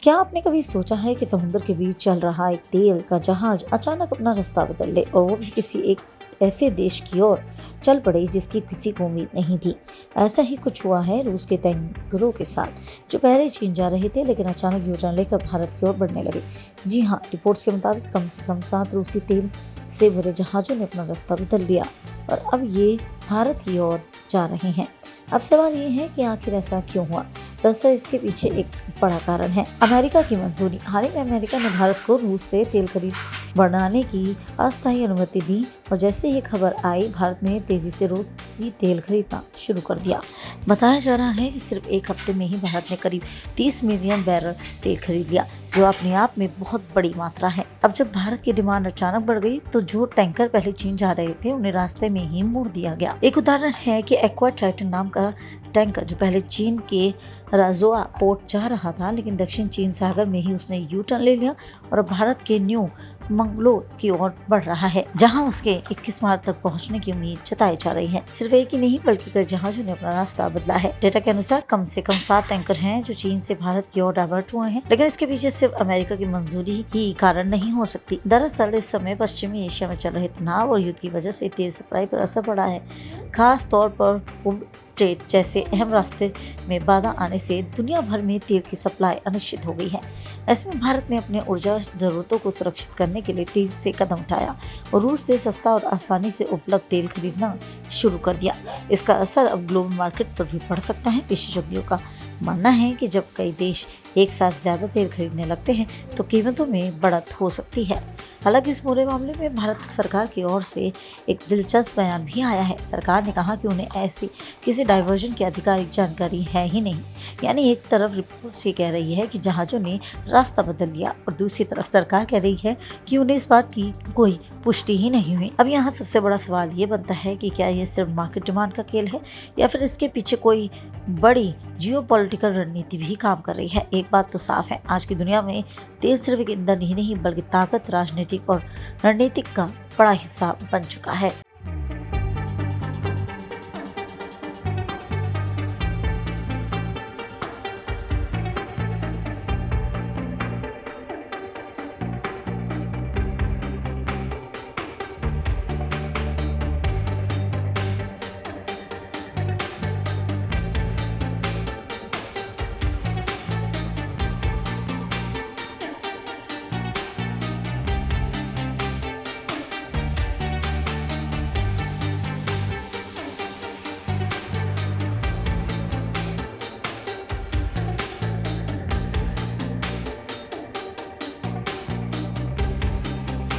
क्या आपने कभी सोचा है कि समुद्र के बीच चल रहा एक तेल का जहाज अचानक अपना रास्ता बदल ले और वो भी किसी एक ऐसे देश की ओर चल पड़े जिसकी किसी को उम्मीद नहीं थी। ऐसा ही कुछ हुआ है रूस के टैंकरों के साथ, जो पहले चीन जा रहे थे लेकिन अचानक यू-टर्न लेकर भारत की ओर बढ़ने लगे। जी हाँ, रिपोर्ट्स के मुताबिक कम से कम 7 रूसी तेल से भरे जहाजों ने अपना रास्ता बदल लिया और अब ये भारत की ओर जा रहे हैं। अब सवाल ये है कि आखिर ऐसा क्यों हुआ। दरअसल इसके पीछे एक बड़ा कारण है अमेरिका की मंजूरी। हाल ही में अमेरिका ने भारत को रूस से तेल खरीद बढ़ाने की अस्थायी अनुमति दी और जैसे ही खबर आई, भारत ने तेजी से रूसी तेल खरीदना शुरू कर दिया। बताया जा रहा है कि सिर्फ एक हफ्ते में ही भारत ने करीब 30 मिलियन बैरल तेल खरीद लिया, जो अपने आप में बहुत बड़ी मात्रा है। अब जब भारत की डिमांड अचानक बढ़ गई तो जो टैंकर पहले चीन जा रहे थे उन्हें रास्ते में ही मोड़ दिया गया। एक उदाहरण है कि एक्वा टाइटन नाम का टैंकर जो पहले चीन के राजोआ पोर्ट जा रहा था, लेकिन दक्षिण चीन सागर में ही उसने यू टर्न ले लिया और अब भारत के न्यू मंगलोर की ओर बढ़ रहा है, जहां उसके 21 मार्च तक पहुंचने की उम्मीद जताई जा रही है। सिर्फ एक ही नहीं बल्कि कई जहाजों ने अपना रास्ता बदला है। डेटा के अनुसार कम से कम 7 टैंकर हैं जो चीन से भारत की ओर डाइवर्ट हुए हैं, लेकिन इसके पीछे सिर्फ अमेरिका की मंजूरी ही कारण नहीं हो सकती। दरअसल इस समय पश्चिमी एशिया में चल रहे तनाव और युद्ध की वजह से तेल सप्लाई पर असर पड़ा है। खास तौर पर स्ट्रेट जैसे अहम रास्ते में बाधा आने से दुनिया भर में तेल की सप्लाई अनिश्चित हो गई है। ऐसे में भारत ने अपने ऊर्जा जरूरतों को सुरक्षित करने के लिए तेजी से कदम उठाया और रूस से सस्ता और आसानी से उपलब्ध तेल खरीदना शुरू कर दिया। इसका असर अब ग्लोबल मार्केट पर भी पड़ सकता है। विशेषज्ञों का मानना है कि जब कई देश एक साथ ज्यादा तेल खरीदने लगते हैं तो कीमतों में बढ़त हो सकती है। हालांकि इस पूरे मामले में भारत सरकार की ओर से एक दिलचस्प बयान भी आया है। सरकार ने कहा कि उन्हें ऐसी किसी डाइवर्जन की आधिकारिक जानकारी है ही नहीं। यानी एक तरफ रिपोर्ट से कह रही है कि जहाजों ने रास्ता बदल लिया और दूसरी तरफ सरकार कह रही है कि उन्हें इस बात की कोई पुष्टि ही नहीं हुई। अब यहाँ सबसे बड़ा सवाल ये बनता है कि क्या ये सिर्फ मार्केट डिमांड का खेल है या फिर इसके पीछे कोई बड़ी जियोपॉलिटिकल रणनीति भी काम कर रही है। एक बात तो साफ है, आज की दुनिया में तेल सिर्फ एक ईंधन ही नहीं बल्कि ताकत, राजनीतिक और रणनीतिक का बड़ा हिस्सा बन चुका है।